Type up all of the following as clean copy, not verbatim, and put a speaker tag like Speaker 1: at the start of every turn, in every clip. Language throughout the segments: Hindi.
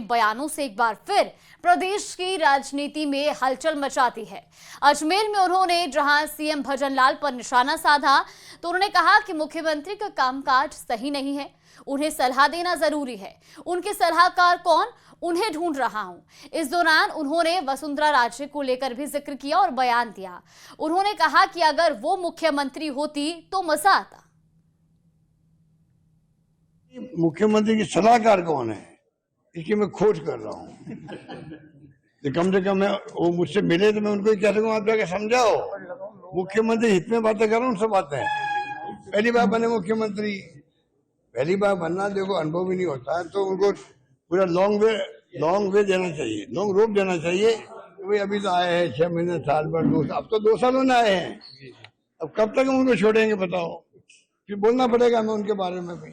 Speaker 1: बयानों से एक बार फिर प्रदेश की राजनीति में हलचल मचा दी है। अजमेर में उन्होंने जहां सीएम भजनलाल पर निशाना साधा तो उन्होंने कहा कि मुख्यमंत्री का कामकाज सही नहीं है, उन्हें सलाह देना जरूरी है। उनके सलाहकार कौन, उन्हें ढूंढ रहा हूं। इस दौरान उन्होंने वसुंधरा राजे को लेकर भी जिक्र किया और बयान दिया। उन्होंने कहा कि अगर वो मुख्यमंत्री होती तो मजा आता।
Speaker 2: मुख्यमंत्री की सलाहकार कौन है, इसकी मैं खोज कर रहा हूँ। तो कम से कम वो मुझसे मिले तो मैं उनको ही कह सकूँ, आप जाके समझाओ। मुख्यमंत्री हित में बातें कर रहा हूँ, उनसे बातें पहली बार बने मुख्यमंत्री, पहली बार बनना, देखो अनुभव भी नहीं होता है, तो उनको पूरा लॉन्ग वे देना चाहिए, लॉन्ग रोप देना चाहिए। तो भाई अभी तो आए हैं 6 महीने, साल भर, 2 साल, अब तो 2 सालों में आए हैं, अब कब तक हम उनको छोड़ेंगे बताओ। फिर बोलना पड़ेगा हमें उनके बारे में भी।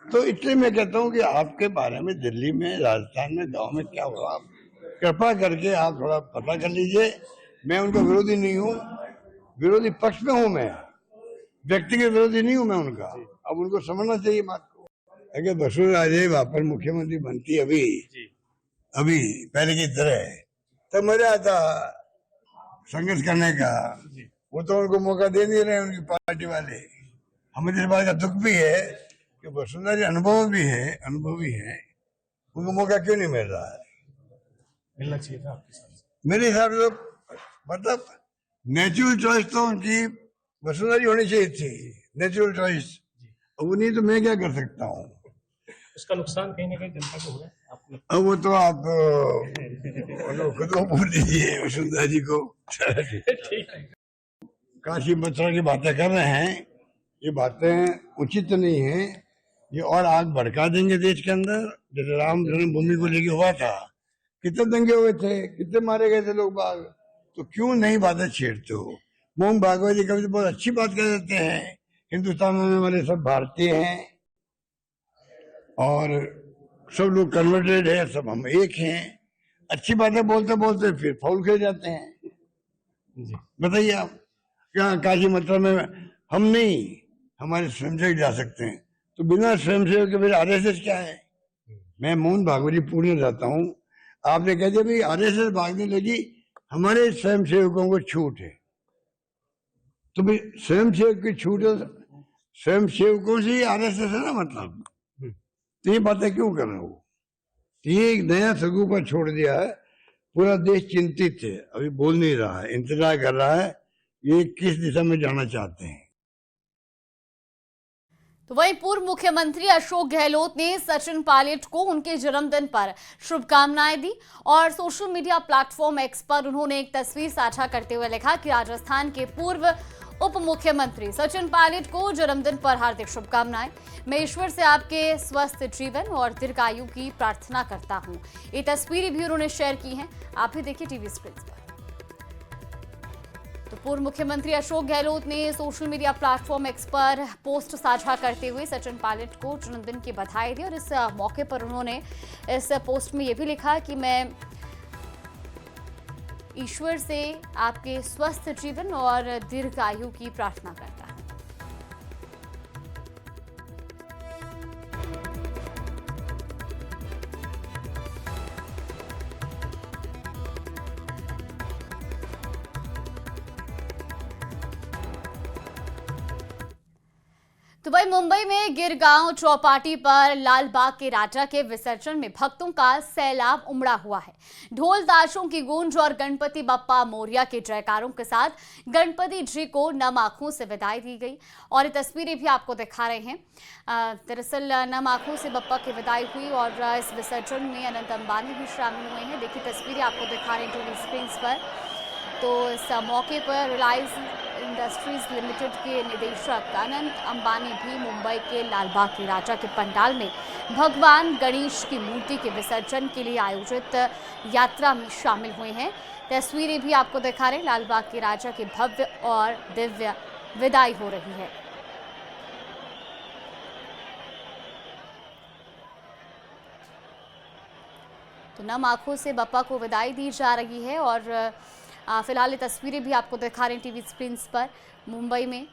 Speaker 2: तो इसलिए मैं कहता हूँ कि आपके बारे में दिल्ली में, राजस्थान में, गांव में क्या हुआ, आप कृपा करके आप थोड़ा पता कर लीजिए। मैं उनका विरोधी नहीं हूँ, विरोधी पक्ष में हूँ, मैं व्यक्तिगत विरोधी नहीं हूँ मैं उनका। अब उनको समझना चाहिए बात को। अगर वसुंधरा राजे वहां पर मुख्यमंत्री बनती अभी पहले की तरह, तब मजा आता संघर्ष करने का। वो तो उनको मौका दे नहीं रहे उनकी पार्टी वाले। हमें इस बात का दुख भी है कि वसुंधरा जी अनुभवी है, उनको मौका क्यों नहीं मिल रहा है।
Speaker 3: मिलना चाहिए था आपके साथ।
Speaker 2: मेरे हिसाब से मतलब नेचुरल चॉइस तो उनकी वसुंधरा जी होनी चाहिए थी, नेचुरल चॉइस। वो नहीं तो मैं क्या कर सकता हूँ।
Speaker 3: उसका नुकसान कहीं ना कहीं जनता को हो रहा है आपको।
Speaker 2: अब वो तो आप खुद को बोल दीजिए वसुंधरा जी को। काशी मथुरा की बातें कर रहे हैं, ये बातें उचित नहीं है, ये और आग भड़का देंगे देश के अंदर। जैसे राम जन्मभूमि को लेके हुआ था, कितने दंगे हुए थे, कितने मारे गए थे लोग बाग, तो क्यों नहीं बातें छेड़ते हो। मोहन भागवत जी कभी तो बहुत अच्छी बात कह देते हैं, हिंदुस्तान में हमारे सब भारतीय हैं और सब लोग कन्वर्टेड है, सब हम एक हैं। अच्छी बातें बोलते बोलते फिर फाउल खेल जाते हैं। बताइए आप, क्या काशी मथुरा में हम नहीं, हमारे स्वयंसेवक जा सकते हैं, तो बिना स्वयंसेवक के फिर आरएसएस क्या है। मैं मोहन भागवत जी पुणे रहता हूँ, आपने कह दिया भाई आरएसएस भागने लगी, हमारे स्वयंसेवकों को छूट है, तो भाई स्वयंसेवक की छूट है, स्वयंसेवकों से ही आरएसएस है ना, मतलब तो ये बातें क्यों कर रहे हो। ये एक नया सगुफा छोड़ दिया है, पूरा देश चिंतित है, अभी बोल नहीं रहा है, इंतजार कर रहा है ये किस दिशा में जाना चाहते हैं।
Speaker 1: तो वहीं पूर्व मुख्यमंत्री अशोक गहलोत ने सचिन पायलट को उनके जन्मदिन पर शुभकामनाएं दी और सोशल मीडिया प्लेटफॉर्म एक्स पर उन्होंने एक तस्वीर साझा करते हुए लिखा कि राजस्थान के पूर्व उप मुख्यमंत्री सचिन पायलट को जन्मदिन पर हार्दिक शुभकामनाएं। मैं ईश्वर से आपके स्वस्थ जीवन और दीर्घायु की प्रार्थना करता हूं। ये तस्वीरें भी उन्होंने शेयर की हैं, आप भी देखिए टीवी स्क्रीन पर। तो पूर्व मुख्यमंत्री अशोक गहलोत ने सोशल मीडिया प्लेटफॉर्म एक्स पर पोस्ट साझा करते हुए सचिन पायलट को जन्मदिन की बधाई दी और इस मौके पर उन्होंने इस पोस्ट में यह भी लिखा कि मैं ईश्वर से आपके स्वस्थ जीवन और दीर्घायु की प्रार्थना करता हूं। तो भाई मुंबई में गिरगांव चौपाटी पर लाल बाग के राजा के विसर्जन में भक्तों का सैलाब उमड़ा हुआ है। ढोल ताशों की गूंज और गणपति बप्पा मोरिया के जयकारों के साथ गणपति जी को नम आंखों से विदाई दी गई और ये तस्वीरें भी आपको दिखा रहे हैं। दरअसल नम आंखों से बप्पा की विदाई हुई और इस विसर्जन में अनंत अंबानी भी शामिल हुए हैं। देखिए तस्वीरें आपको दिखा रहे हैं टीवी स्क्रीन पर। तो इस मौके पर रिलायंस इंडस्ट्रीज लिमिटेड के निदेशक अनंत अंबानी भी मुंबई के लालबाग के राजा के पंडाल में भगवान गणेश की मूर्ति के विसर्जन के लिए आयोजित यात्रा में शामिल हुए हैं। तस्वीरें भी आपको दिखा रहे हैं, लालबाग के राजा की भव्य और दिव्य विदाई हो रही है। तो नम आंखों से बप्पा को विदाई दी जा रही है और फिलहाल ये तस्वीरें भी आपको दिखा रहे हैं टीवी स्क्रीन पर। मुंबई में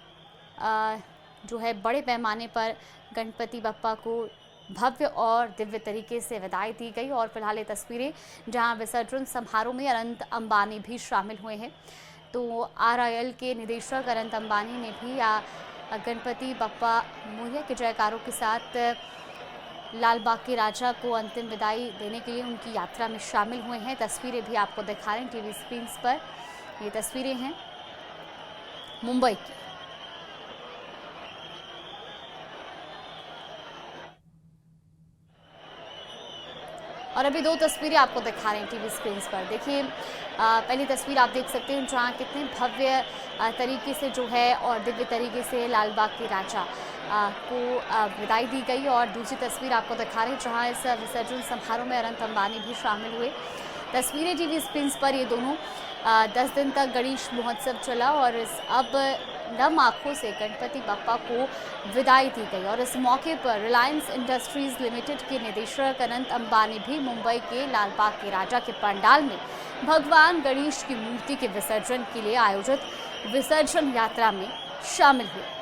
Speaker 1: जो है बड़े पैमाने पर गणपति बप्पा को भव्य और दिव्य तरीके से विदाई दी गई। और फिलहाल ये तस्वीरें जहां विसर्जन समारोह में अनंत अंबानी भी शामिल हुए हैं। तो RIL के निदेशक अनंत अंबानी ने भी गणपति बप्पा मोरिया के जयकारों के साथ लाल बाग के राजा को अंतिम विदाई देने के लिए उनकी यात्रा में शामिल हुए हैं। तस्वीरें भी आपको दिखा रहे हैं टीवी स्क्रीन पर। ये तस्वीरें हैं मुंबई की। और अभी दो तस्वीरें आपको दिखा रहे हैं टीवी स्क्रीन पर। देखिए पहली तस्वीर आप देख सकते हैं जहाँ कितने भव्य तरीके से जो है और दिव्य तरीके से लाल बाग के राजा को विदाई दी गई। और दूसरी तस्वीर आपको दिखा रहे हैं जहाँ इस विसर्जन समारोह में अनंत अंबानी भी शामिल हुए। तस्वीरें टीवी स्क्रीन पर। ये दोनों 10 दिन तक गणेश महोत्सव चला और अब नम आंखों से गणपति बप्पा को विदाई दी गई। और इस मौके पर रिलायंस इंडस्ट्रीज लिमिटेड के निदेशक अनंत अंबानी भी मुंबई के लाल बाग के राजा के पंडाल में भगवान गणेश की मूर्ति के विसर्जन के लिए आयोजित विसर्जन यात्रा में शामिल हुए।